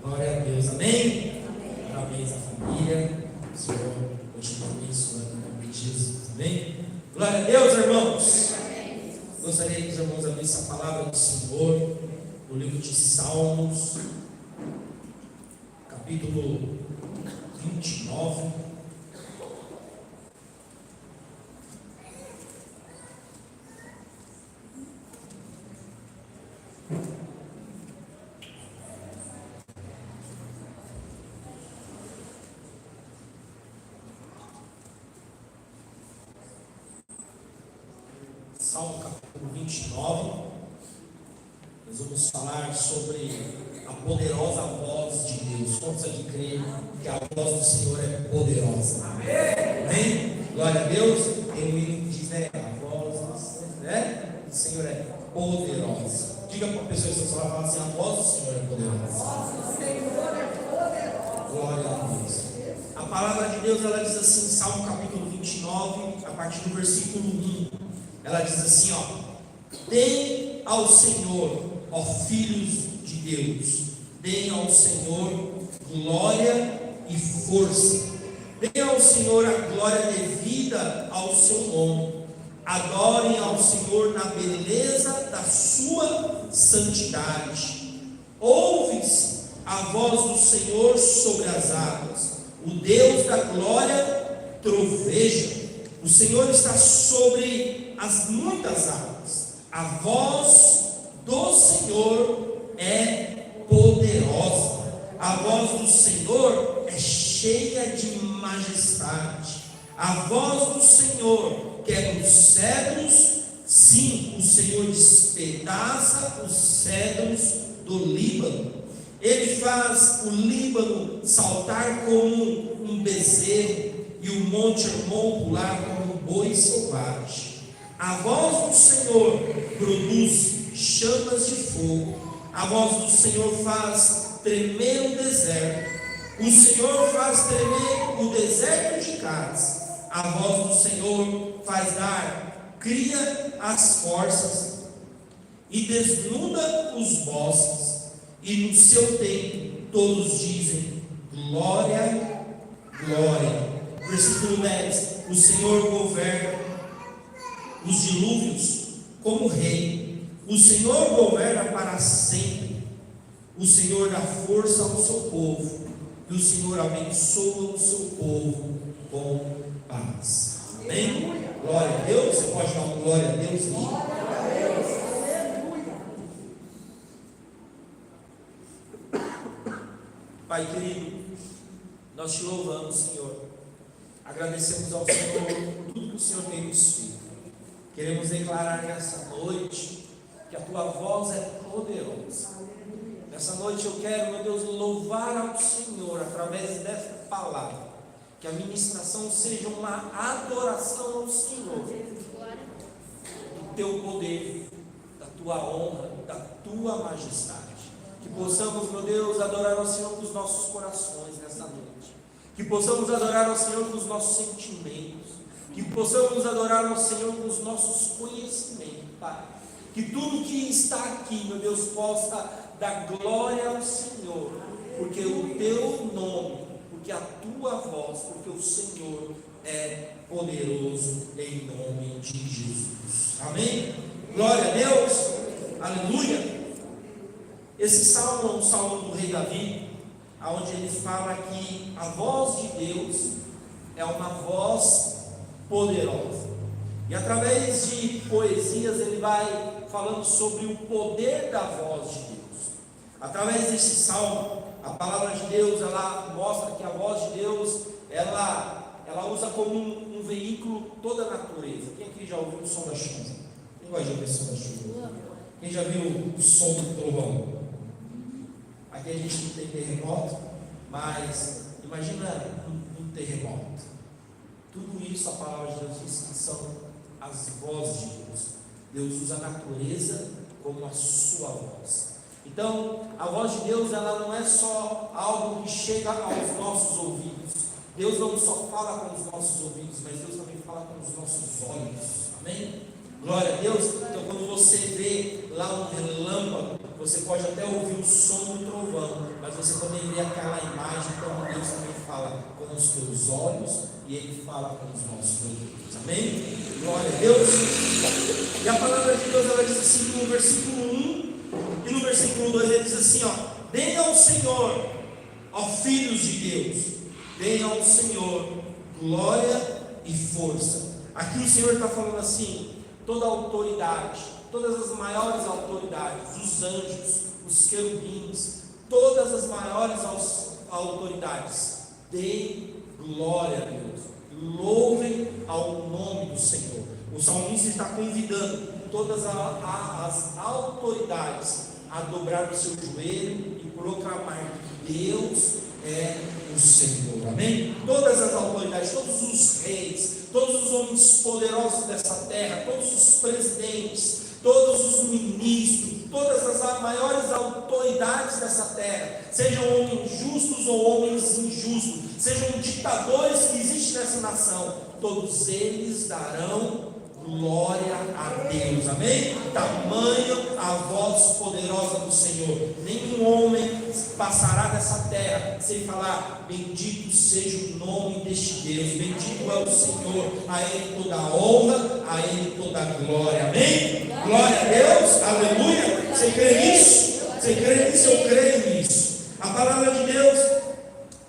Glória a Deus, amém? Amém. Parabéns à família, o Senhor continue abençoando em nome de Jesus, amém? Glória a Deus, irmãos. Gostaria que os irmãos abrissem a palavra do Senhor no livro de Salmos, capítulo 29. Salmo capítulo 29, nós vamos falar sobre a poderosa voz de Deus. Quantos aqui creem que a voz do Senhor é poderosa? Amém? Glória a Deus. Tem um hino que diz, né? A voz do Senhor é poderosa. Diga para a pessoa que você fala assim: a voz do Senhor é poderosa. A voz do Senhor é poderosa. Glória a Deus. A palavra de Deus, ela diz assim, Salmo capítulo 29, a partir do versículo 1. Ela diz assim, deem ao Senhor, ó filhos de Deus, deem ao Senhor glória e força, deem ao Senhor a glória devida ao seu nome, adorem ao Senhor na beleza da sua santidade. Ouve-se a voz do Senhor sobre as águas, o Deus da glória troveja. O Senhor está sobre as muitas águas. A voz do Senhor é poderosa. A voz do Senhor é cheia de majestade. A voz do Senhor quebra os cedros. Sim, o Senhor despedaça os cedros do Líbano. Ele faz o Líbano saltar como um bezerro e o monte Hermon pular como um boi selvagem. A voz do Senhor produz chamas de fogo. A voz do Senhor faz tremer o deserto. O Senhor faz tremer o deserto de Cádiz. A voz do Senhor faz dar cria às forças e desnuda os bosques. E no seu tempo todos dizem glória, glória. Versículo 10: o Senhor governa os dilúvios como rei. O Senhor governa para sempre. O Senhor dá força ao seu povo, e o Senhor abençoa o seu povo com paz. Amém? Glória a Deus. Você pode dar uma glória a Deus aqui? Glória a Deus. Aleluia. Pai querido, nós te louvamos, Senhor. Agradecemos ao Senhor por tudo que o Senhor tem nos feito. Queremos declarar nessa noite que a tua voz é poderosa. Nessa noite eu quero, meu Deus, louvar ao Senhor através desta palavra. Que a ministração seja uma adoração ao Senhor, do teu poder, da tua honra, da tua majestade. Que possamos, meu Deus, adorar ao Senhor com os nossos corações nessa noite. Que possamos adorar ao Senhor com os nossos sentimentos. Que possamos adorar ao Senhor com os nossos conhecimentos, Pai. Que tudo que está aqui, meu Deus, possa dar glória ao Senhor. Porque o teu nome, porque a tua voz, porque o Senhor é poderoso, em nome de Jesus. Amém? Glória a Deus. Aleluia. Esse salmo é um salmo do rei Davi, onde ele fala que a voz de Deus é uma voz poderosa. E através de poesias ele vai falando sobre o poder da voz de Deus. Através desse salmo, a palavra de Deus, ela mostra que a voz de Deus, ela usa como um veículo toda a natureza. Quem aqui já ouviu o som da chuva? Quem gosta de ouvir o som da chuva? Quem já viu o som do trovão? Aqui a gente não tem terremoto, mas imagina um terremoto. Tudo isso a palavra de Deus diz que são as vozes de Deus. Deus usa a natureza como a sua voz. Então, a voz de Deus, ela não é só algo que chega aos nossos ouvidos. Deus não só fala com os nossos ouvidos, mas Deus também fala com os nossos olhos. Amém? Glória a Deus. Então, quando você vê lá um relâmpago, você pode até ouvir o som do trovão, mas você também vê aquela imagem, como Deus também fala com os teus olhos e Ele fala com os nossos ouvidos. Amém? Glória a Deus. E a palavra de Deus, ela diz assim no versículo 1 e no versículo 2, ele diz assim, ó: deem ao Senhor, ó filhos de Deus, deem ao Senhor glória e força. Aqui o Senhor está falando assim: toda a autoridade, todas as maiores autoridades, os anjos, os querubins, todas as maiores autoridades, deem glória a Deus, louvem ao nome do Senhor. O salmista está convidando todas as autoridades a dobrar o seu joelho e proclamar que Deus é o Senhor. Amém? Todas as autoridades, todos os reis, todos os homens poderosos dessa terra, todos os presidentes, todos os ministros, todas as maiores autoridades dessa terra, sejam homens justos ou homens injustos, sejam ditadores que existem nessa nação, todos eles darão glória a Deus. Amém? Tamanho a voz poderosa do Senhor. Nenhum homem passará dessa terra sem falar: bendito seja o nome deste Deus, bendito é o Senhor, a Ele toda a honra, a Ele toda a glória. Amém? Glória a Deus, aleluia. Você crê nisso? Você crê nisso? Eu creio nisso. A palavra de Deus,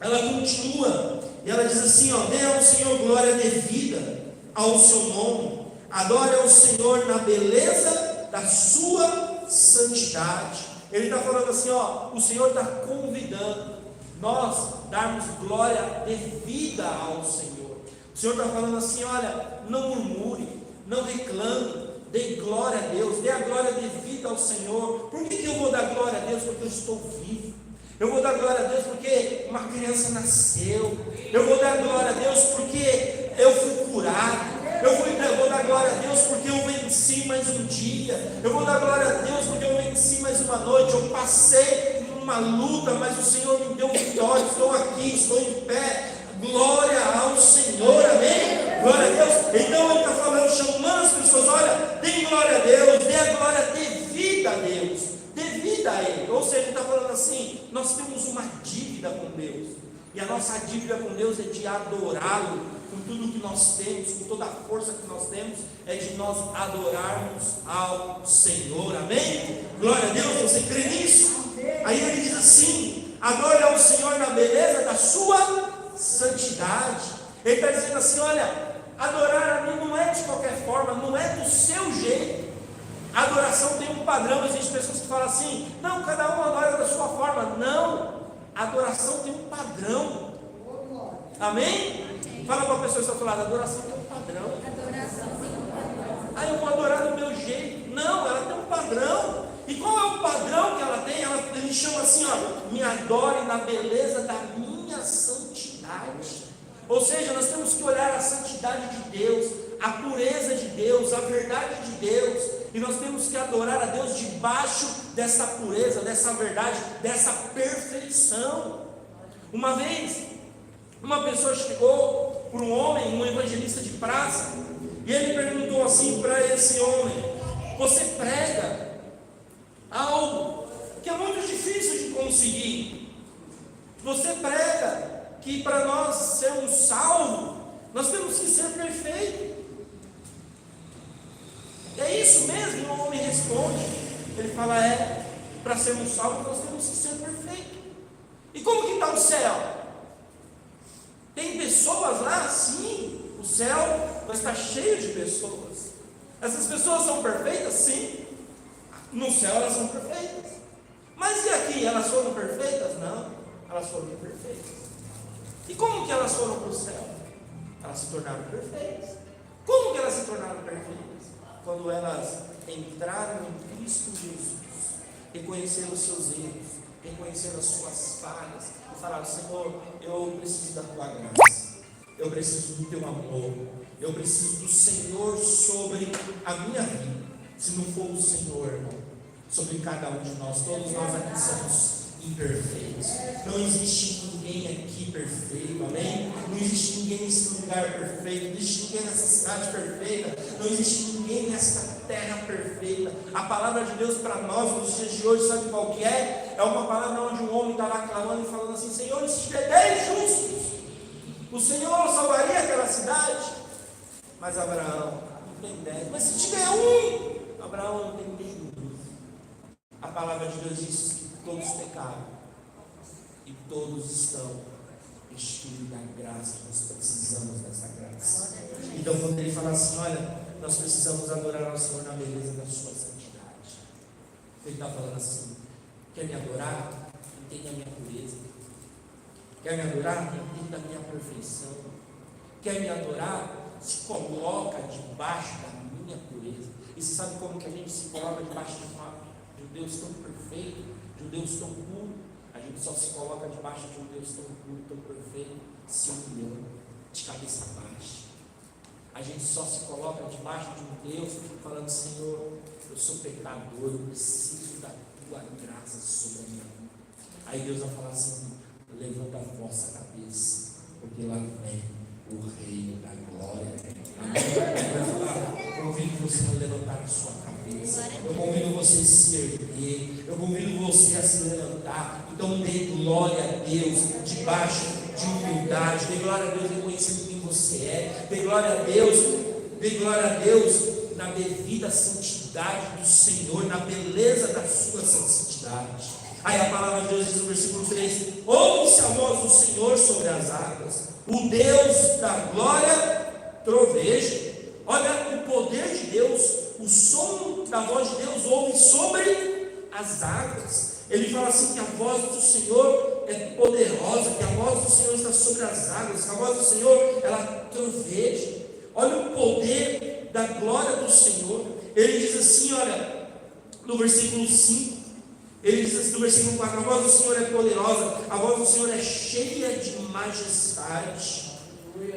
ela continua e ela diz assim, ó: dê ao Senhor glória devida ao seu nome, adore ao Senhor na beleza da sua santidade. Ele está falando assim, ó: o Senhor está convidando nós darmos glória devida ao Senhor. O Senhor está falando assim: olha, não murmure, não reclame, dê glória a Deus, dê a glória devida ao Senhor. Por que eu vou dar glória a Deus? Porque eu estou vivo. Eu vou dar glória a Deus porque uma criança nasceu. Eu vou dar glória a Deus porque eu fui curado. Eu vou dar glória a Deus porque eu venci mais um dia. Eu vou dar glória a Deus porque eu venci mais uma noite. Eu passei uma luta, mas o Senhor me deu vitória. Estou aqui, estou em pé. Glória ao Senhor, amém? Glória a Deus. Então Ele está falando, chamando as pessoas: olha, dê glória a Deus, dê a glória devida a Deus, devida a Ele. Ou seja, Ele está falando assim: nós temos uma dívida com Deus, e a nossa dívida com Deus é de adorá-lo com tudo que nós temos, com toda a força que nós temos, é de nós adorarmos ao Senhor, amém? Glória a Deus. Você crê nisso? Aí Ele diz assim: adore ao Senhor na beleza da sua santidade. Ele está dizendo assim: olha, adorar a mim não é de qualquer forma, não é do seu jeito. A adoração tem um padrão. Existem pessoas que falam assim: não, cada um adora da sua forma. Não, a adoração tem um padrão. Amém? Fala para a pessoa que está do lado: a adoração tem um padrão. Ah, eu vou adorar do meu jeito. Não, ela tem um padrão. E qual é o padrão que ela tem? Ele chama assim, ó: me adore na beleza da minha santidade. Ou seja, nós temos que olhar a santidade de Deus, a pureza de Deus, a verdade de Deus, e nós temos que adorar a Deus debaixo dessa pureza, dessa verdade, dessa perfeição. Uma vez, uma pessoa chegou para um homem, um evangelista de praça, e ele perguntou assim para esse homem: você prega algo que é muito difícil de conseguir. Você prega que para nós sermos salvos, nós temos que ser perfeitos. É isso mesmo? O homem responde. Ele fala: é, para sermos salvos nós temos que ser perfeitos. E como que está o céu? Tem pessoas lá? Sim, o céu vai estar cheio de pessoas. Essas pessoas são perfeitas? Sim, no céu elas são perfeitas. Mas e aqui, elas foram perfeitas? Não, elas foram imperfeitas. E como que elas foram para o céu? Elas se tornaram perfeitas. Como que elas se tornaram perfeitas? Quando elas entraram em Cristo Jesus, reconheceram os seus erros, reconheceram as suas falhas, e falaram: Senhor, eu preciso da tua graça, eu preciso do teu amor, eu preciso do Senhor sobre a minha vida. Se não for o Senhor, irmão, sobre cada um de nós, todos nós aqui somos imperfeitos. Não existe ninguém aqui perfeito, amém? Não existe ninguém nesse lugar perfeito, não existe ninguém nessa cidade perfeita, não existe ninguém nessa terra perfeita. A palavra de Deus para nós nos dias de hoje, sabe qual que é? É uma palavra onde um homem está lá clamando e falando assim: Senhor, se tiver 10 justos, o Senhor salvaria aquela cidade. Mas Abraão não tem 10. Mas se tiver um, Abraão não tem nenhum. A palavra de Deus diz que todos pecaram e todos estão destituídos da graça. Nós precisamos dessa graça. Então quando ele fala assim: olha, nós precisamos adorar ao Senhor na beleza da sua santidade. Ele está falando assim: quer me adorar? Entenda a minha pureza. Quer me adorar? Entenda a minha perfeição. Quer me adorar? Se coloca debaixo da minha pureza. E você sabe como que a gente se coloca debaixo de um Deus tão perfeito, de um Deus tão puro? A gente só se coloca debaixo de um Deus tão puro, tão perfeito, se humilhando, de cabeça baixa. A gente só se coloca debaixo de um Deus falando: Senhor, eu sou pecador, eu preciso da tua graça sobre a minha vida. Aí Deus vai falar assim: levanta a vossa cabeça, porque lá vem o Rei da Glória. Eu convido você a levantar a sua cabeça, eu convido você a se erguer, eu convido você a se levantar. Então dê glória a Deus, debaixo de humildade, dê glória a Deus reconhecendo quem você é, dê glória a Deus na devida santidade do Senhor, na beleza da sua santidade. Aí a palavra de Deus diz no versículo 3: ouve-se a voz do Senhor sobre as águas, o Deus da glória troveja. Olha o poder de Deus, o som da voz de Deus ouve sobre as águas. Ele fala assim: que a voz do Senhor é poderosa, que a voz do Senhor está sobre as águas, que a voz do Senhor, ela troveja. Olha o poder da glória do Senhor. Ele diz assim, olha, no versículo 5, ele diz assim no versículo 4: a voz do Senhor é poderosa, a voz do Senhor é cheia de majestade.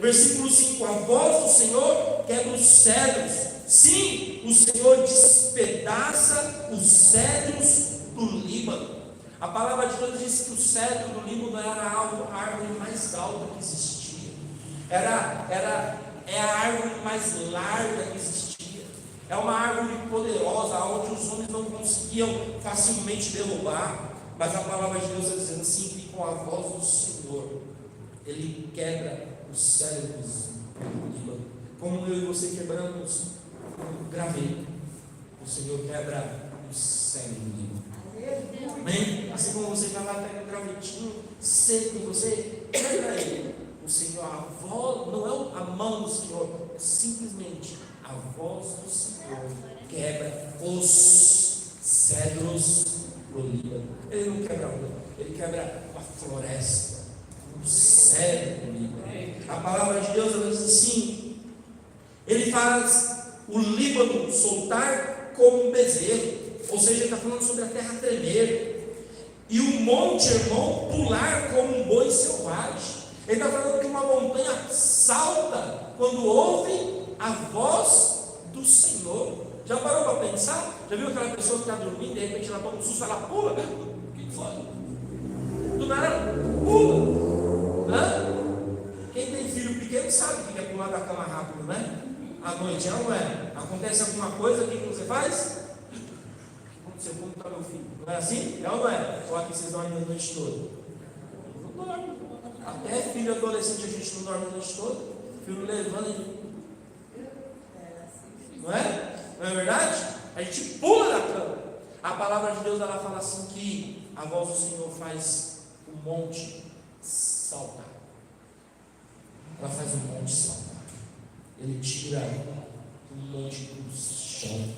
Versículo 5: a voz do Senhor quebra os cedros. Sim, o Senhor despedaça os cedros do Líbano. A palavra de Deus diz que o cedro do Líbano era a árvore mais alta que existia. É a árvore mais larga que existia. É uma árvore poderosa, onde os homens não conseguiam facilmente derrubar. Mas a palavra de Deus está dizendo assim: que com a voz do Senhor Ele quebra os cedros do Líbano. Como eu e você quebramos o graveto, o Senhor quebra os cedros do Líbano. Amém? Assim como você vai lá, pega um gravetinho seco e você quebra ele. O Senhor, a voz, não é a mão do Senhor, é simplesmente a voz do Senhor quebra os cedros do Líbano. Ele não quebra ele quebra a floresta, o cedro do Líbano. A palavra de Deus ela diz assim: ele faz o Líbano soltar como um bezerro. Ou seja, ele está falando sobre a terra tremer, e o monte Hermon pular como um boi selvagem. Ele está falando que uma montanha salta quando ouve a voz do Senhor. Já parou para pensar? Já viu aquela pessoa que está dormindo, de repente ela toma um susto, ela pula? O que foi? Do nada, pula. Quem tem filho pequeno sabe que quer pular da cama rápido, né? À noite, não é? Acontece alguma coisa, o que você faz? Você conta meu filho, não é assim? É ou não é? Só que vocês dormem a noite toda. Não dorme. Até filho adolescente a gente não dorme a noite toda. Filho levando e... não é? Não é verdade? A gente pula da cama. A palavra de Deus ela fala assim: que a voz do Senhor faz o monte saltar. Ela faz o monte saltar. Ele tira o monte do chão.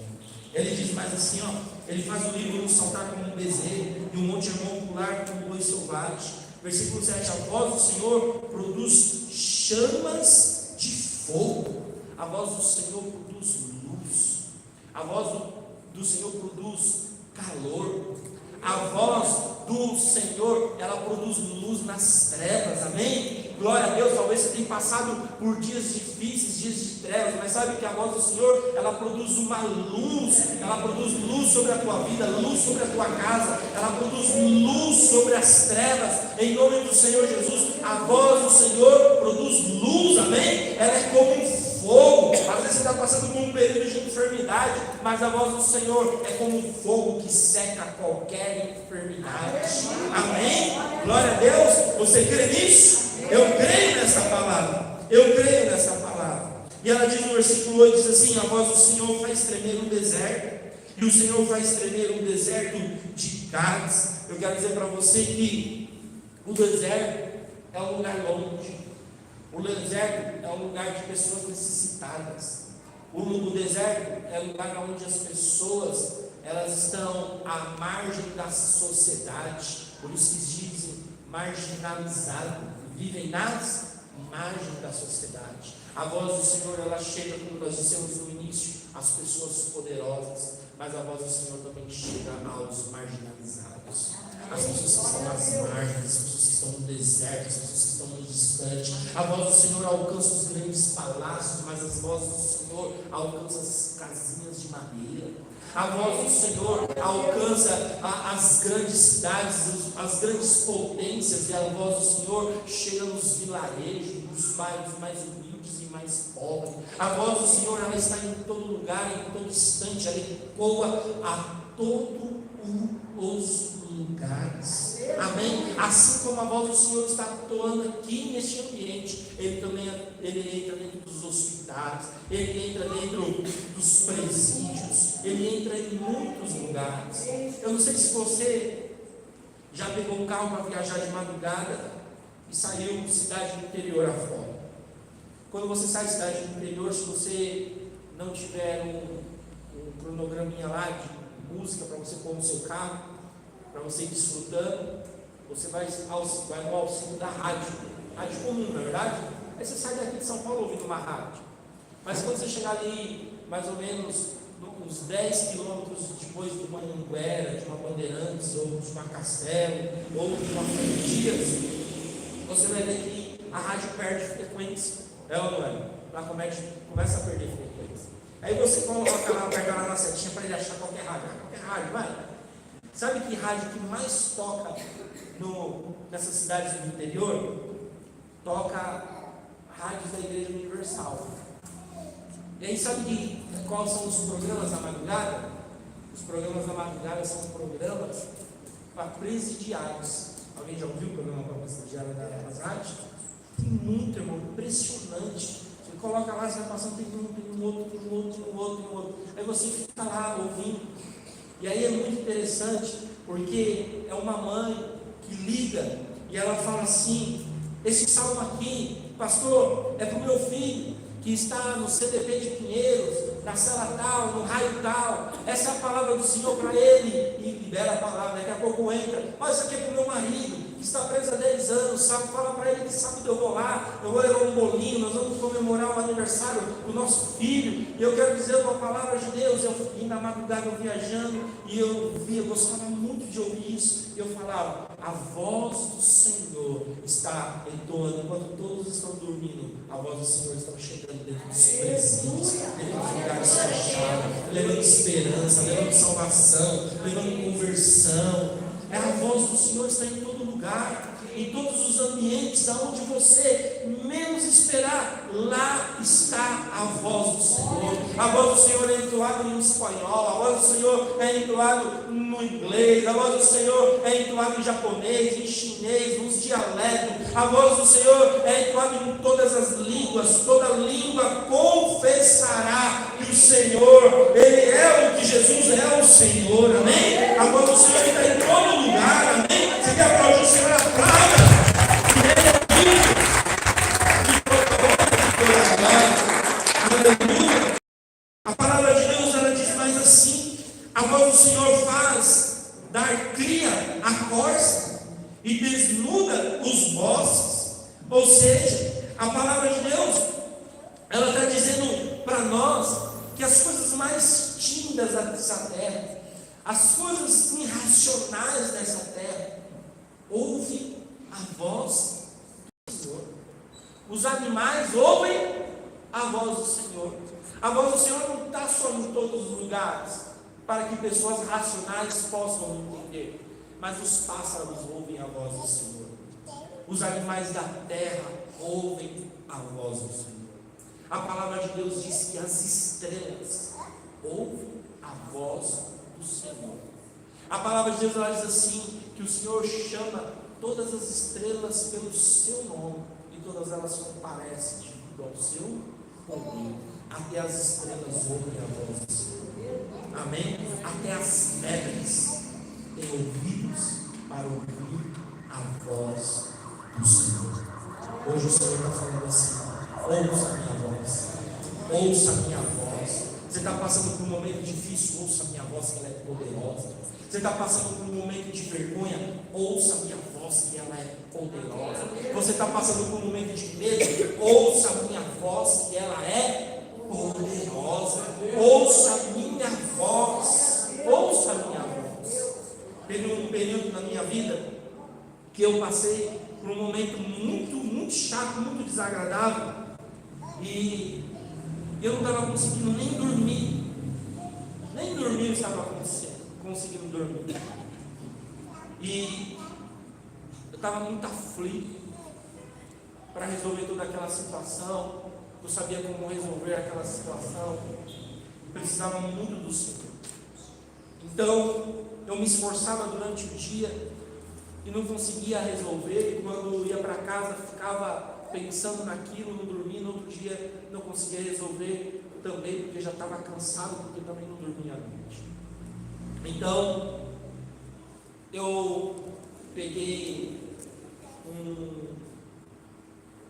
Ele diz mais assim, ó: ele faz o Líbano saltar como um bezerro e o monte Hermon pular como um boi selvagem. Versículo 7: a voz do Senhor produz chamas de fogo. A voz do Senhor produz luz. A voz do Senhor produz calor. A voz do Senhor, ela produz luz nas trevas, amém? Glória a Deus. Talvez você tenha passado por dias difíceis, dias de trevas, mas sabe que a voz do Senhor, ela produz uma luz, ela produz luz sobre a tua vida, luz sobre a tua casa, ela produz luz sobre as trevas, em nome do Senhor Jesus, a voz do Senhor produz luz, amém? Ela é como um fogo. Às vezes você está passando por um período de enfermidade, mas a voz do Senhor é como um fogo que seca qualquer enfermidade, amém? Glória a Deus. Você crê nisso? Eu creio nessa palavra, eu creio nessa palavra. E ela diz no versículo 8, diz assim: a voz do Senhor faz tremer um deserto, e o Senhor faz tremer um deserto de Cádiz. Eu quero dizer para você que o deserto é um lugar longe, o deserto é um lugar de pessoas necessitadas, o deserto é um lugar onde as pessoas elas estão à margem da sociedade, por isso que dizem marginalizado, vivem nas margens da sociedade. A voz do Senhor ela chega, como nós dissemos no início, às pessoas poderosas, mas a voz do Senhor também chega aos marginalizados, as pessoas que estão às margens, as pessoas que estão no deserto, as pessoas que estão no distante. A voz do Senhor alcança os grandes palácios, mas as vozes do Senhor alcançam as casinhas de madeira. A voz do Senhor alcança as grandes cidades, as grandes potências, e a voz do Senhor chega nos vilarejos, nos bairros mais humildes e mais pobres. A voz do Senhor ela está em todo lugar, em todo instante, ela ecoa a todos os lugares, amém? Assim como a voz do Senhor está atuando aqui neste ambiente, ele entra dentro dos hospitais, ele entra dentro dos presídios, ele entra em muitos lugares. Eu não sei se você já pegou um carro para viajar de madrugada e saiu de cidade do interior afora. Quando você sai de cidade do interior, se você não tiver um cronograminha lá de música para você pôr no seu carro, para você ir desfrutando, você vai no auxílio da rádio comum, na verdade. Aí você sai daqui de São Paulo ouvindo uma rádio, mas quando você chegar ali, mais ou menos uns 10 quilômetros depois de uma Anguera, de uma Bandeirantes, ou de uma Castelo, ou de uma Dias, você vai ver que a rádio perde frequência, é ou não é? Ela começa a perder frequência. Aí você coloca lá, aperta lá na setinha para ele achar qualquer rádio, vai. Sabe que rádio que mais toca nessas cidades do interior? Toca rádios da Igreja Universal. E aí sabe quais são os programas da madrugada? Os programas da madrugada são programas para presidiários. Alguém já ouviu o programa para presidiário das rádios? Tem muito, irmão, impressionante. Você coloca lá, você vai passando, tem um outro. Aí você fica lá ouvindo. E aí é muito interessante, porque é uma mãe que liga e ela fala assim: esse salmo aqui, pastor, é para o meu filho que está no CDP de Pinheiros, na cela tal, no raio tal. Essa é a palavra do Senhor para ele. E libera a palavra, daqui a pouco entra. Olha, isso aqui é para o meu marido, que está preso há 10 anos, sabe? Fala para ele que sábado eu vou lá, eu vou levar um bolinho, nós vamos comemorar o aniversário do nosso filho. E eu quero dizer uma palavra de Deus. Eu vim na madrugada viajando e eu gostava muito de ouvir isso. E eu falava: a voz do Senhor está entoando enquanto todos estão dormindo. A voz do Senhor está chegando dentro dos presídios, dentro dos lugares fechados, levando esperança, levando salvação, levando conversão. É a voz do Senhor está em todo lugar, em todos os ambientes, aonde você menos esperar, lá está a voz do Senhor. A voz do Senhor é entoada em espanhol, a voz do Senhor é entoada no inglês, a voz do Senhor é entoada em japonês, em chinês, nos dialetos. A voz do Senhor é entoada em todas as línguas. Toda língua confessará que o Senhor, Ele é o que Jesus é, o Senhor, amém? A voz do Senhor está em todo lugar, amém? Você quer aplaudir o Senhor? Aplauda! Aleluia! A palavra de Deus ela diz mais assim: a voz do Senhor faz dar cria a corça e desnuda os bosques. Ou seja, a palavra de Deus ela está dizendo para nós que as coisas mais tímidas dessa terra, as coisas irracionais dessa terra, ouve a voz do Senhor. Os animais ouvem a voz do Senhor. A voz do Senhor não está só em todos os lugares, para que pessoas racionais possam entender, mas os pássaros ouvem a voz do Senhor. os animais da terra ouvem a voz do Senhor. A palavra de Deus diz que as estrelas ouvem a voz do Senhor. A palavra de Deus ela diz assim, que o Senhor chama todas as estrelas pelo seu nome, e todas elas comparecem devido ao seu poder. Até as estrelas ouvem a voz do Senhor. Amém? Até as pedras têm ouvidos para ouvir a voz do Senhor. Hoje o Senhor está falando assim: ouça a minha voz, ouça a minha voz. Você está passando por um momento difícil, ouça a minha voz, que ela é poderosa. Você está passando por um momento de vergonha, ouça a minha voz, que ela é poderosa. Você está passando por um momento de medo, ouça a minha voz, que ela é poderosa. Ouça a minha voz, ouça a minha voz. Teve um período na minha vida que eu passei por um momento muito chato, muito desagradável, e eu não estava conseguindo nem dormir eu estava conseguindo dormir, e eu estava muito aflito para resolver toda aquela situação. Eu sabia como resolver aquela situação, precisava muito do Senhor. Então eu me esforçava durante o dia e não conseguia resolver, e quando eu ia para casa ficava pensando naquilo, não dormia. No outro dia não conseguia resolver também, porque já estava cansado, porque também não dormia à noite. Então eu peguei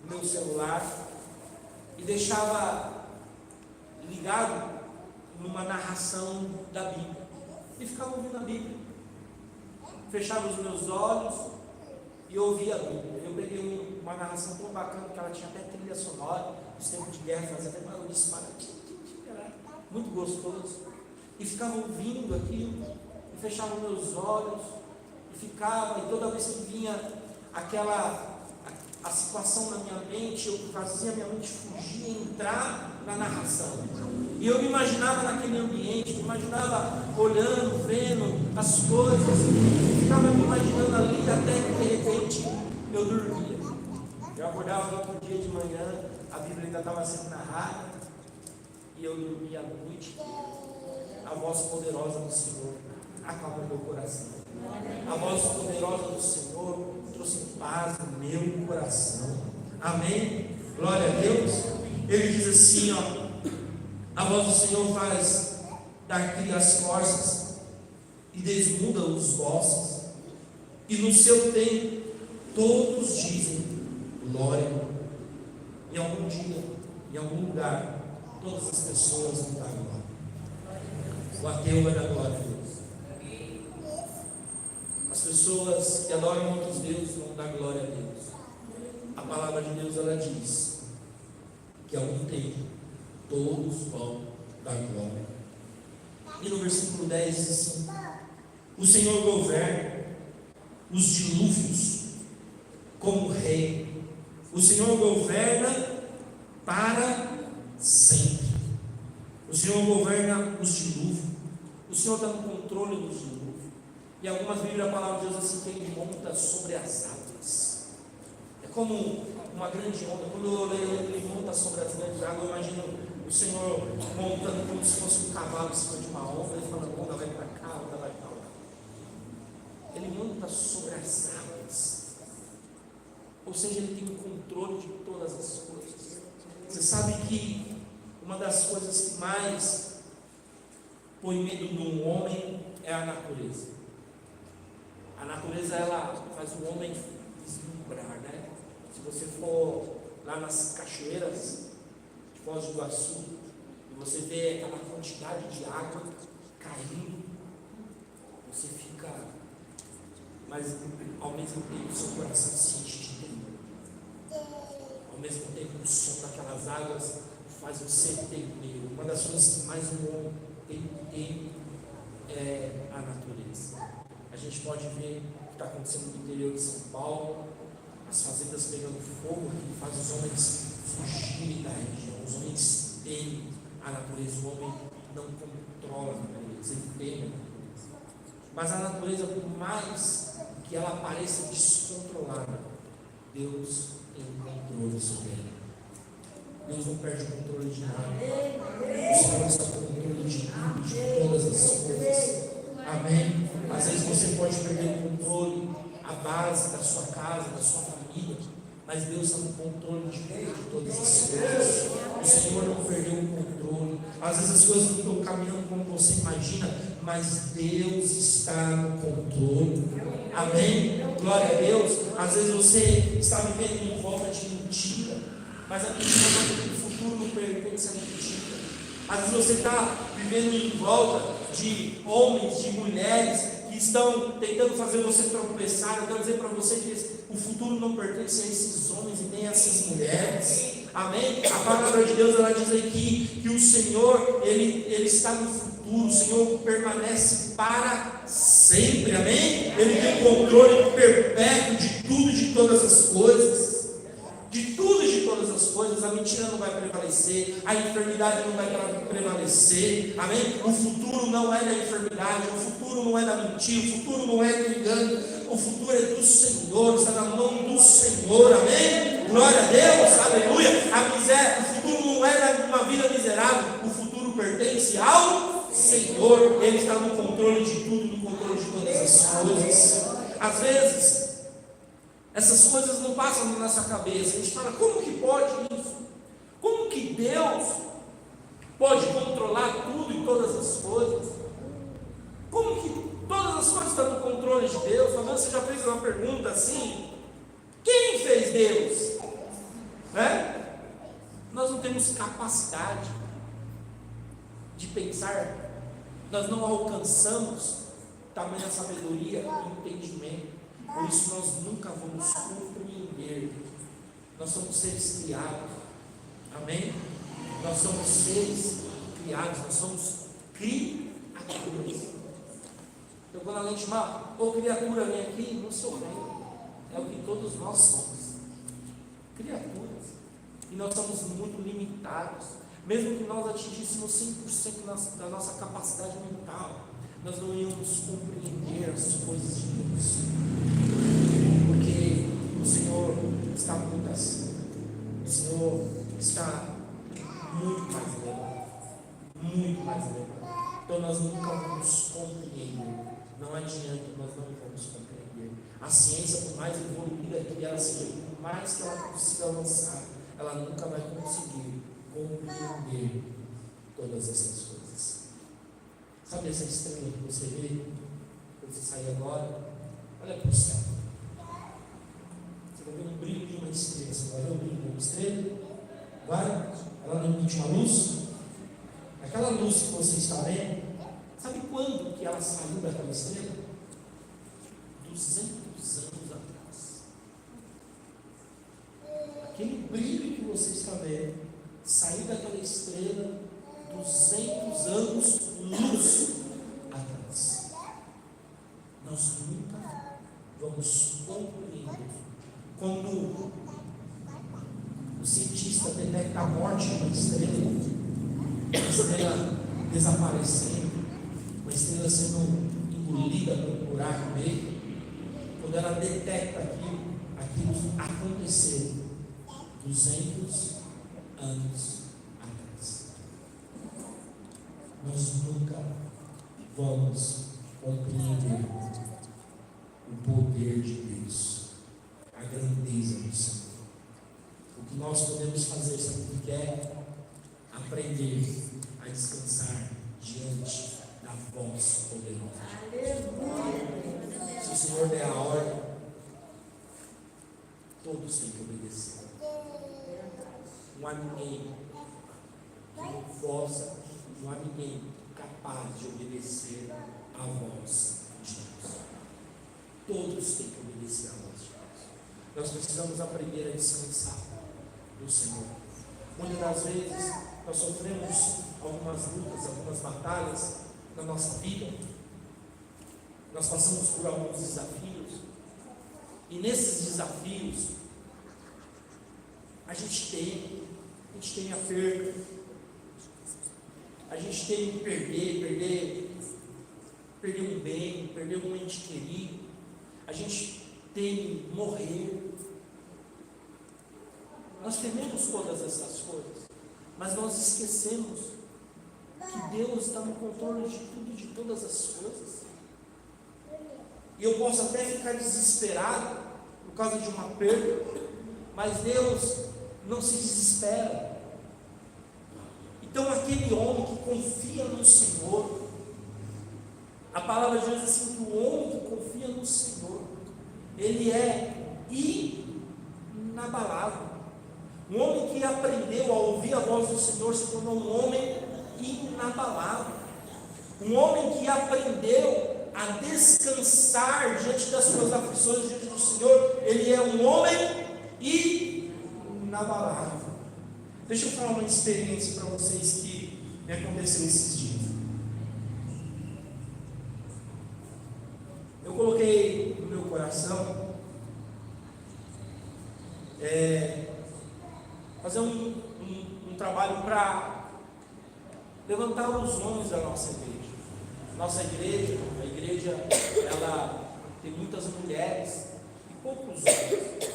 meu celular e deixava ligado numa narração da Bíblia e ficava ouvindo a Bíblia. Fechava os meus olhos e ouvia a Bíblia. Eu peguei uma narração tão bacana que ela tinha até trilha sonora, nos tempos de guerra, fazia até barulho de espada, muito gostoso. E ficava ouvindo aquilo, e fechava os meus olhos, e ficava, e toda vez que vinha a situação na minha mente, eu fazia minha mente fugir e entrar na narração. E eu me imaginava naquele ambiente, me imaginava olhando, vendo as coisas, ficava me imaginando ali, até que de repente eu dormia. Eu acordava no outro dia de manhã, a Bíblia ainda estava sendo narrada, e eu dormia à noite. A voz poderosa do Senhor acalmou meu coração. A voz poderosa do Senhor trouxe paz no meu coração. Amém? Glória a Deus. Ele diz assim, ó: a voz do Senhor faz dar cria as forças e desnuda os ossos, e no seu tempo todos dizem glória. Em algum dia, em algum lugar, todas as pessoas vão dar glória. O ateu vai dar glória a Deus. As pessoas que adoram outros deuses vão dar glória a Deus. A palavra de Deus ela diz que em algum tempo todos vão dar glória. E no versículo 10 diz assim: o Senhor governa os dilúvios como rei. O Senhor governa para sempre. O Senhor governa os dilúvios. O Senhor está no controle dos dilúvios. E algumas Bíblias a palavra de Deus assim, que Ele monta sobre as águas. É como uma grande onda. Quando eu leio Ele monta sobre as grandes águas, eu imagino o Senhor montando como se fosse um cavalo em cima de uma onda, e falando: onda vai para cá, onda vai para lá. Ele monta sobre as águas. Ou seja, Ele tem o controle de todas as coisas. Você sabe que uma das coisas que mais põe medo num homem é a natureza. A natureza, ela faz o homem deslumbrar, né? Se você for lá nas cachoeiras de Foz do Iguaçu e você vê aquela quantidade de água caindo, você fica, mas ao mesmo tempo seu coração se enche de temor. Ao mesmo tempo o som daquelas águas faz você ter medo. Uma das coisas que mais um homem tem é a natureza. A gente pode ver o que está acontecendo no interior de São Paulo, as fazendas pegando fogo, que faz os homens fugirem da região. Os homens temem a natureza, o homem não controla a natureza, ele teme a natureza. Mas a natureza, por mais que ela pareça descontrolada, Deus tem um controle sobre ela. Deus não perde o controle de nada. O Senhor está com o controle de tudo, de todas as coisas. Amém? Às vezes você pode perder o controle, a base da sua casa, da sua família, mas Deus está no controle de todas as coisas. O Senhor não perdeu o controle. Às vezes as coisas não estão caminhando como você imagina, mas Deus está no controle. Amém? Glória a Deus. Às vezes você está vivendo em volta de mentira, mas a mentira não, o futuro não pertence à mentira. Às vezes você está vivendo em volta de homens, de mulheres que estão tentando fazer você tropeçar. Eu quero dizer para você que o futuro não pertence a esses homens e nem a essas mulheres. Amém? A palavra de Deus, ela diz aqui que o Senhor, ele está no futuro. O Senhor permanece para sempre. Amém? Ele tem controle perpétuo de tudo e de todas as coisas. De tudo e de todas as coisas. A mentira não vai prevalecer, a enfermidade não vai prevalecer. Amém? O futuro não é da enfermidade, o futuro não é da mentira, o futuro não é do engano, o futuro é do Senhor, está na mão do Senhor. Amém? Glória a Deus, aleluia. A miséria, o futuro não é de uma vida miserável, o futuro pertence ao Senhor. Ele está no controle de tudo, no controle de todas as coisas. Às vezes essas coisas não passam na nossa cabeça. A gente fala, como que pode isso? Como que Deus pode controlar tudo e todas as coisas? Como que todas as coisas estão no controle de Deus? Talvez você já fez uma pergunta assim: quem fez Deus? Nós não temos capacidade de pensar, nós não alcançamos tamanha sabedoria e entendimento. Por isso nós nunca vamos compreender. Nós somos seres criados. Amém? Nós somos seres criados. Nós somos criaturas. Então quando alguém chama, ô criatura, vem aqui, não se ofende. É o que todos nós somos. Criaturas. E nós somos muito limitados. Mesmo que nós atingíssemos 100% da nossa capacidade mental, nós não íamos compreender as coisas de Deus, porque o Senhor está muito acima. O Senhor está muito mais elevado, muito mais elevado. Então nós nunca vamos compreender. Não adianta, nós não vamos compreender. A ciência, por mais evoluída que ela seja, por mais que ela consiga avançar, ela nunca vai conseguir compreender todas essas coisas. Sabe essa estrela que você vê? Quando você sair agora, olha para o céu. Você vai ver um brilho de uma estrela. Você vai ver o brilho de uma estrela? Vai? Ela não emite uma luz? Aquela luz que você está vendo, sabe quando que ela saiu daquela estrela? 200 anos atrás. Aquele brilho que você está vendo saiu daquela estrela 200 anos luz atrás. Nós nunca vamos compreender. Quando o cientista detecta a morte de uma estrela desaparecendo, uma estrela sendo engolida por um buraco negro, quando ela detecta aquilo aconteceu 200 anos atrás. Nós nunca vamos compreender o poder de Deus, a grandeza do Senhor. O que nós podemos fazer, sabe o que é? Aprender a descansar diante da voz poderosa. Se o Senhor der a ordem, todos têm que obedecer. Não há ninguém que possa, não há ninguém capaz de obedecer à voz de Deus. Todos têm que obedecer à voz de Deus. Nós precisamos aprender a descansar do Senhor. Muitas das vezes nós sofremos algumas lutas, algumas batalhas na nossa vida. Nós passamos por alguns desafios. E nesses desafios a gente tem a perda, a gente tem que perder um bem, perder um ente querido, a gente tem que morrer, Nós tememos todas essas coisas, mas nós esquecemos que Deus está no controle de tudo e de todas as coisas. E eu posso até ficar desesperado por causa de uma perda, mas Deus não se desespera. Então aquele homem que confia no Senhor, a palavra de Deus diz assim, que o homem que confia no Senhor, ele é inabalável. Um homem que aprendeu a ouvir a voz do Senhor se tornou um homem inabalável. Um homem que aprendeu a descansar diante das suas aflições, diante do Senhor, ele é um homem inabalável. Deixa eu falar uma experiência para vocês que me aconteceu esses dias. Eu coloquei no meu coração fazer um trabalho para levantar os homens da nossa igreja. Nossa igreja, a igreja, ela tem muitas mulheres e poucos homens.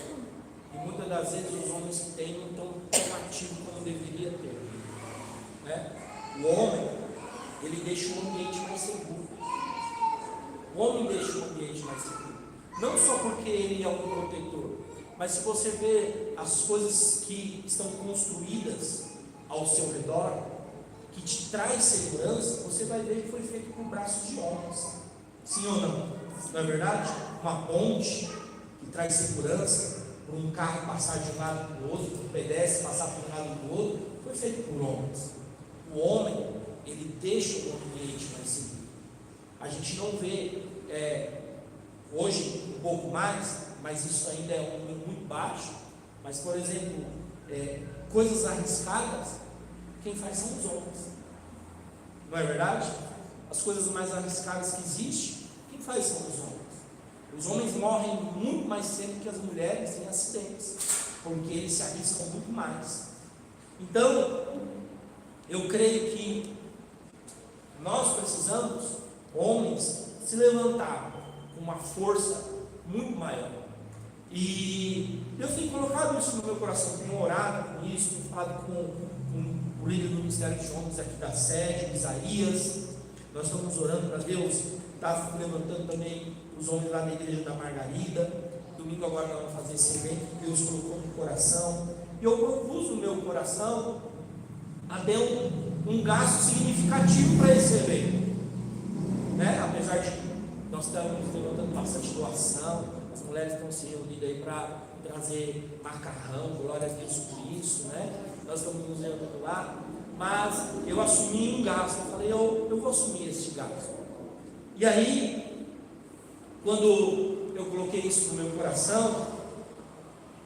E muitas das vezes os homens que têm não estão tão ativos como deveria ter. Né? O homem, ele deixa o ambiente mais seguro. O homem deixa o ambiente mais seguro. Não só porque ele é um protetor, mas se você vê as coisas que estão construídas ao seu redor, que te traz segurança, você vai ver que foi feito por braços de homens. Sim ou não? Não é verdade? Uma ponte que traz segurança, para um carro passar de um lado para o outro, para um pedestre passar para um lado para o outro, foi feito por homens. O homem, ele deixa o ambiente mais seguro. A gente não vê, hoje um pouco mais, mas isso ainda é um número muito baixo, mas por exemplo, coisas arriscadas, quem faz são os homens. Não é verdade? As coisas mais arriscadas que existem, quem faz são os homens. Os homens morrem muito mais cedo que as mulheres em acidentes, porque eles se arriscam muito mais. Então, eu creio que nós precisamos, homens, se levantar com uma força muito maior. E eu tenho colocado isso no meu coração, tenho orado com isso, tenho falado com o líder do Ministério de Homens aqui da sede, Isaías. Nós estamos orando para Deus, está levantando também os homens lá na igreja da Margarida. Domingo agora nós vamos fazer esse evento que Deus colocou no coração. E eu propus no meu coração até um gasto significativo para esse evento, né? Apesar de nós estamos levantando bastante doação, as mulheres estão se reunindo aí para trazer macarrão, glória a Deus por isso, né? Nós estamos nos reunindo lá, mas eu assumi um gasto. Eu falei, eu vou assumir esse gasto. E aí, quando eu coloquei isso no meu coração,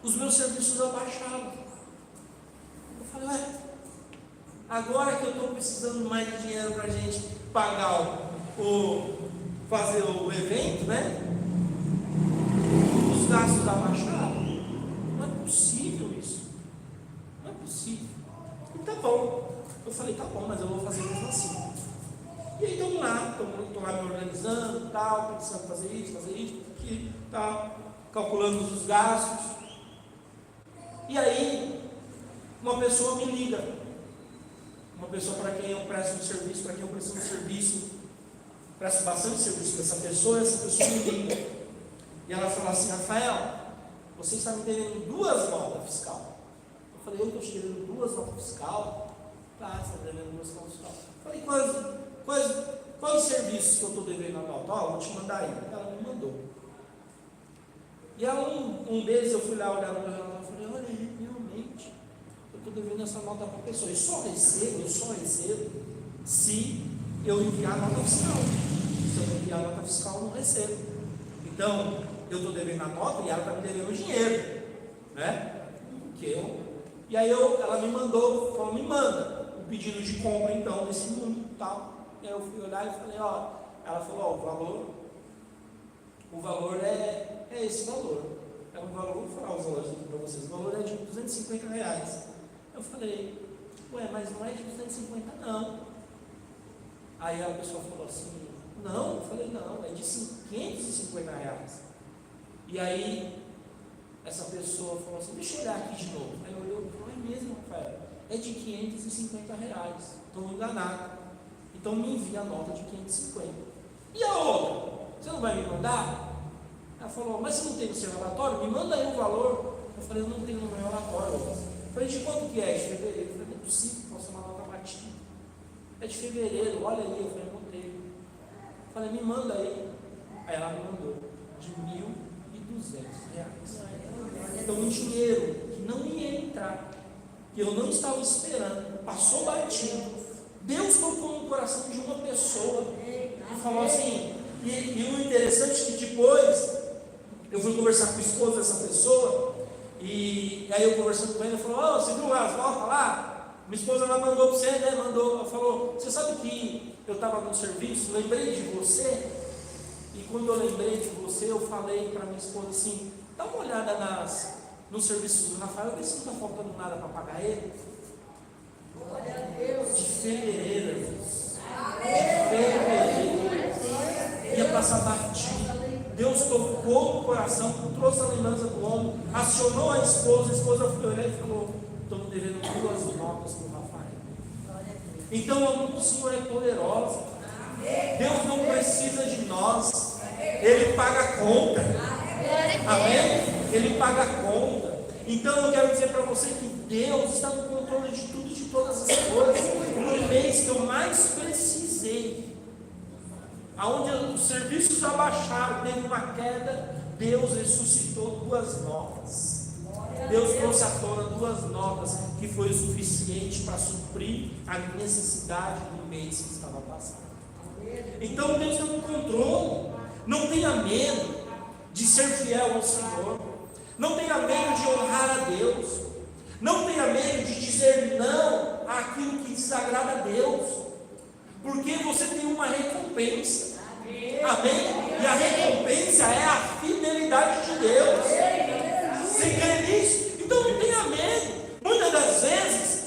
os meus serviços abaixaram. Eu falei, agora que eu estou precisando mais de dinheiro para a gente pagar fazer o evento, né? Os gastos abaixaram. Não é possível isso. Não é possível. E tá bom. Eu falei, tá bom, mas eu vou fazer mesmo assim. E aí estamos lá, estou lá me organizando, tal, pensando em fazer isso, aqui, tal, calculando os gastos. E aí, uma pessoa me liga. Uma pessoa para quem eu presto um serviço, para quem eu presto um serviço, presto bastante serviço para essa pessoa, e essa pessoa me liga. E ela fala assim, Rafael, você está me devendo 2 notas fiscal. Eu falei, eu estou te devendo 2 notas fiscal? Tá, você está devendo 2 notas fiscal. Eu falei, quais serviços que eu estou devendo na nota? Ó, vou te mandar aí. Ela me mandou. E ela, um deles eu fui lá olhar no meu relatório e falei, olha, realmente, eu estou devendo essa nota para a pessoa. Eu só recebo se eu enviar a nota fiscal. Se eu não enviar a nota fiscal, eu não recebo. Então, eu estou devendo a nota e ela está me devendo o dinheiro, né? E aí ela me mandou, falou, me manda o pedido de compra então desse número e tal. E aí eu fui olhar e falei, ela falou, o valor é esse valor. É um valor, vou falar os valores aqui para vocês, o valor é de R$250. Eu falei, mas não é de 250 não. Aí a pessoa falou assim, não, eu falei, não, é de R$550. E aí essa pessoa falou assim, deixa eu olhar aqui de novo. Aí olhou e falou, é mesmo, Rafael, é de R$550, estou enganado. Então me envia a nota de 550. E a outra? Você não vai me mandar? Ela falou, mas você não tem no seu relatório? Me manda aí o valor. Eu falei, eu não tenho no meu relatório. Eu falei, de quanto que é? De fevereiro. Eu falei, não é possível, posso uma nota batida. É de fevereiro, olha aí. Eu falei, não tenho. Eu falei, me manda aí. Aí ela me mandou de R$1.200. Então um dinheiro que não ia entrar, que eu não estava esperando, passou batido. Deus tocou no coração de uma pessoa e falou assim, e o interessante é que depois eu fui conversar com o esposo dessa pessoa, e aí eu conversando com ele, ele falou, você viu as notas lá? Minha esposa ela mandou para você, né? Ela falou, você sabe que eu estava no serviço, lembrei de você, e quando eu lembrei de você, eu falei para minha esposa assim, dá uma olhada nos serviços do Rafael, vê se não está faltando nada para pagar ele. De fevereiro, ia passar batido. Deus tocou o coração, trouxe a lembrança do homem, acionou a esposa foi olhar e falou, estamos devendo 2 notas para o Rafael. Então a mão do Senhor é poderosa. Deus não precisa de nós, Ele paga a conta. Amém? Ele paga a conta. Então eu quero dizer para você que Deus está no controle de tudo e de todas as coisas. No mês que eu mais precisei, aonde os serviços abaixaram, teve uma queda, Deus ressuscitou 2 notas. Deus trouxe à tona 2 notas que foi o suficiente para suprir a necessidade do mês que estava passando. Então Deus tem um controle. Não tenha medo de ser fiel ao Senhor. Não tenha medo de honrar a Deus. Não tenha medo de dizer não àquilo que desagrada a Deus, porque você tem uma recompensa. Amém? E a recompensa é a fidelidade de Deus. Você crê nisso? Então não tenha medo. Muitas das vezes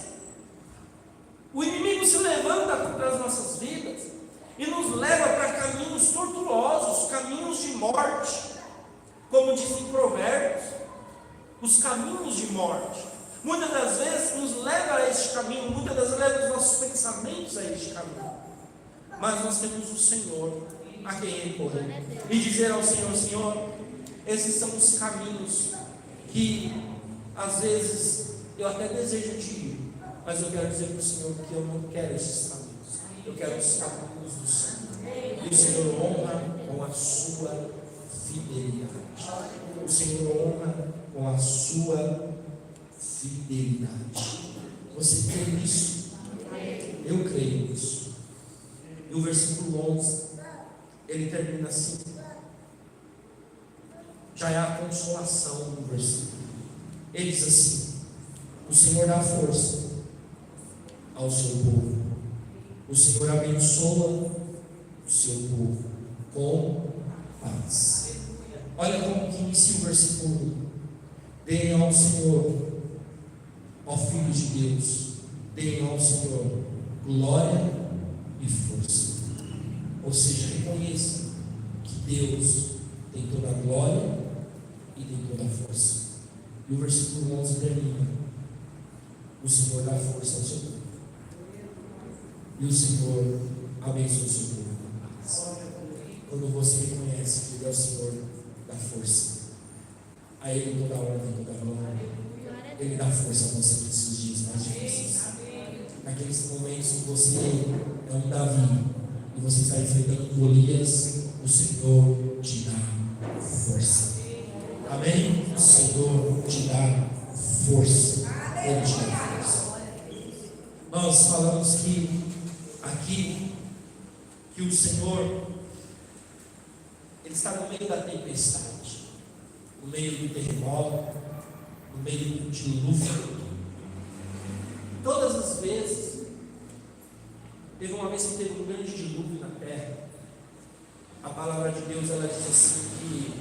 o inimigo se levanta contra as nossas vidas e nos leva para caminhos tortuosos, caminhos de morte, como dizem Provérbios, os caminhos de morte. Muitas das vezes nos leva a este caminho, muitas das vezes leva os nossos pensamentos a este caminho. Mas nós temos o Senhor a quem recorrer e dizer ao Senhor, Senhor, esses são os caminhos que às vezes eu até desejo de ir, mas eu quero dizer para o Senhor que eu não quero esses caminhos, eu quero os caminhos do Senhor. E o Senhor honra com a sua fidelidade. O Senhor honra com a sua fidelidade. Você crê nisso? Eu creio nisso. E o versículo 11, ele termina assim. Já é a consolação do versículo. Ele diz assim: o Senhor dá força ao seu povo. O Senhor abençoa o seu povo com paz. Olha como que inicia o versículo 1. Deem ao Senhor, ó Filho de Deus, deem ao Senhor glória e força. Ou seja, reconheça que Deus tem toda a glória e tem toda a força. E o versículo 11 termina: o Senhor dá força ao seu povo. E o Senhor abençoa o seu povo com paz. Quando você reconhece que Ele é o Senhor da força, a Ele toda a honra e toda a glória. Ele dá força a você nesses dias mais difíceis. Naqueles momentos que você é um Davi e você está enfrentando Golias, o Senhor te dá força. Amém? O Senhor te dá força. Ele te dá força. Nós falamos que aqui, que o Senhor, Ele está no meio da tempestade, no meio do terremoto, no meio do dilúvio. Todas as vezes, teve uma vez que teve um grande dilúvio na terra, a palavra de Deus ela diz assim que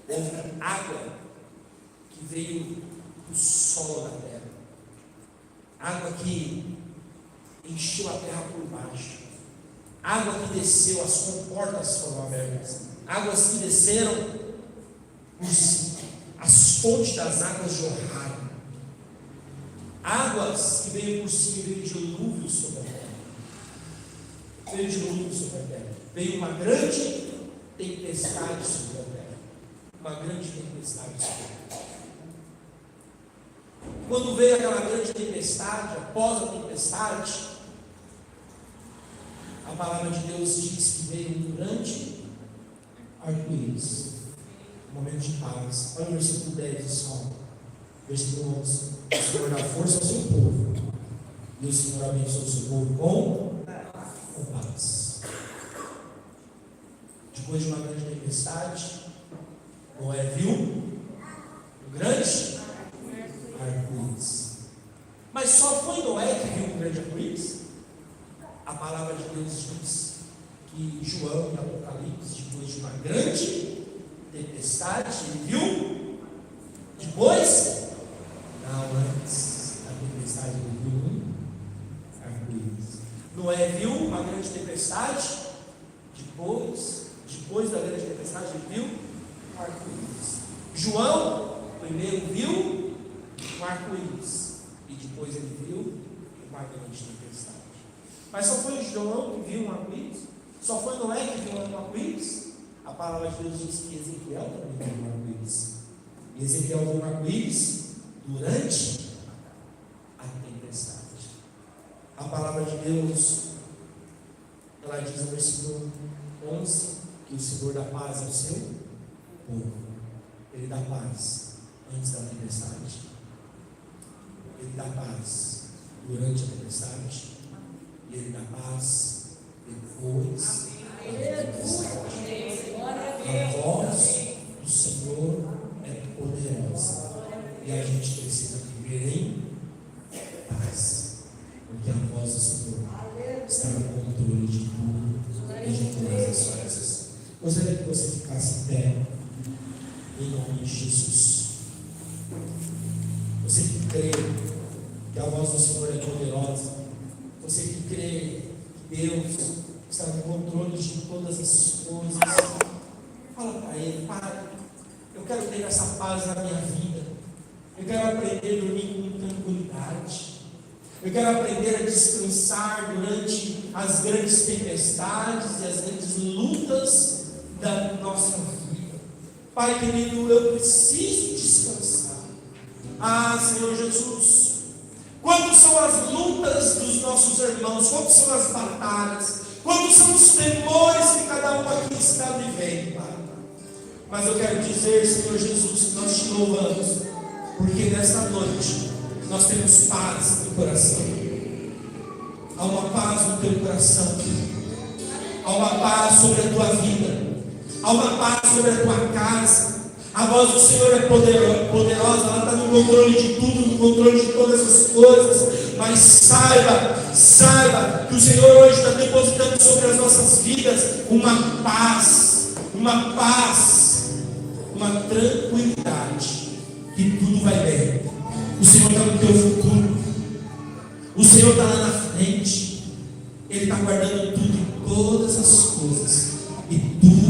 houve água que veio do solo da terra, água que encheu a terra por baixo, água que desceu, as comportas foram abertas, águas que desceram por cima, as fontes das águas jorraram, águas que veio por cima, veio dilúvio sobre a terra, veio dilúvio sobre a terra, veio uma grande tempestade sobre a terra, uma grande tempestade sobre a terra. Quando veio aquela grande tempestade, após a tempestade, a palavra de Deus diz que veio um grande arco-íris, um momento de paz. Olha o versículo 10 do Salmo, versículo 11: o Senhor dá força ao seu povo, e o Senhor abençoa o seu povo com paz. Depois de uma grande tempestade, Noé viu um grande arco-íris. Mas só foi Noé que viu um grande arco-íris? A palavra de Deus diz que João, em Apocalipse, depois de uma grande tempestade, ele viu, depois, não, antes da tempestade, ele viu um arco-íris. Noé viu uma grande tempestade, depois da grande tempestade, ele viu um arco-íris. João primeiro viu um arco-íris, e depois ele viu uma grande tempestade. Mas só foi João que viu um arco-íris? Só foi Noé que viu um arco-íris? A palavra de Deus diz que Ezequiel também viu um arco-íris. E Ezequiel viu um arco-íris durante a tempestade. A palavra de Deus, ela diz no versículo 11, que o Senhor dá paz ao seu povo. Ele dá paz antes da tempestade. Ele dá paz durante a tempestade. E Ele dá paz depois da tempestade. A voz do Senhor é poderosa. E a gente precisa viver em paz. Porque a voz do Senhor está no controle de tudo e de todas as coisas. Gostaria que você ficasse em pé, em nome de Jesus. Você que crê que a voz do Senhor é poderosa, você que crê que Deus está no controle de todas as coisas, fala para Ele: Pai, eu quero ter essa paz na minha vida, eu quero aprender a dormir com tranquilidade, eu quero aprender a descansar durante as grandes tempestades e as grandes lutas da nossa vida. Pai querido, eu preciso descansar. Ah, Senhor Jesus, quantas são as lutas dos nossos irmãos, quantas são as batalhas, quantos são os temores que cada um aqui está vivendo, Pai. Mas eu quero dizer, Senhor Jesus, que nós te louvamos, porque nesta noite nós temos paz no coração. Há uma paz no teu coração, há uma paz sobre a tua vida, há uma paz sobre a tua casa. A voz do Senhor é poderosa, ela está no controle de tudo, no controle de todas as coisas. Mas saiba que o Senhor hoje está depositando sobre as nossas vidas uma paz, uma tranquilidade, que tudo vai bem. O Senhor está no teu futuro, o Senhor está lá na frente, Ele está guardando tudo e todas as coisas, e tudo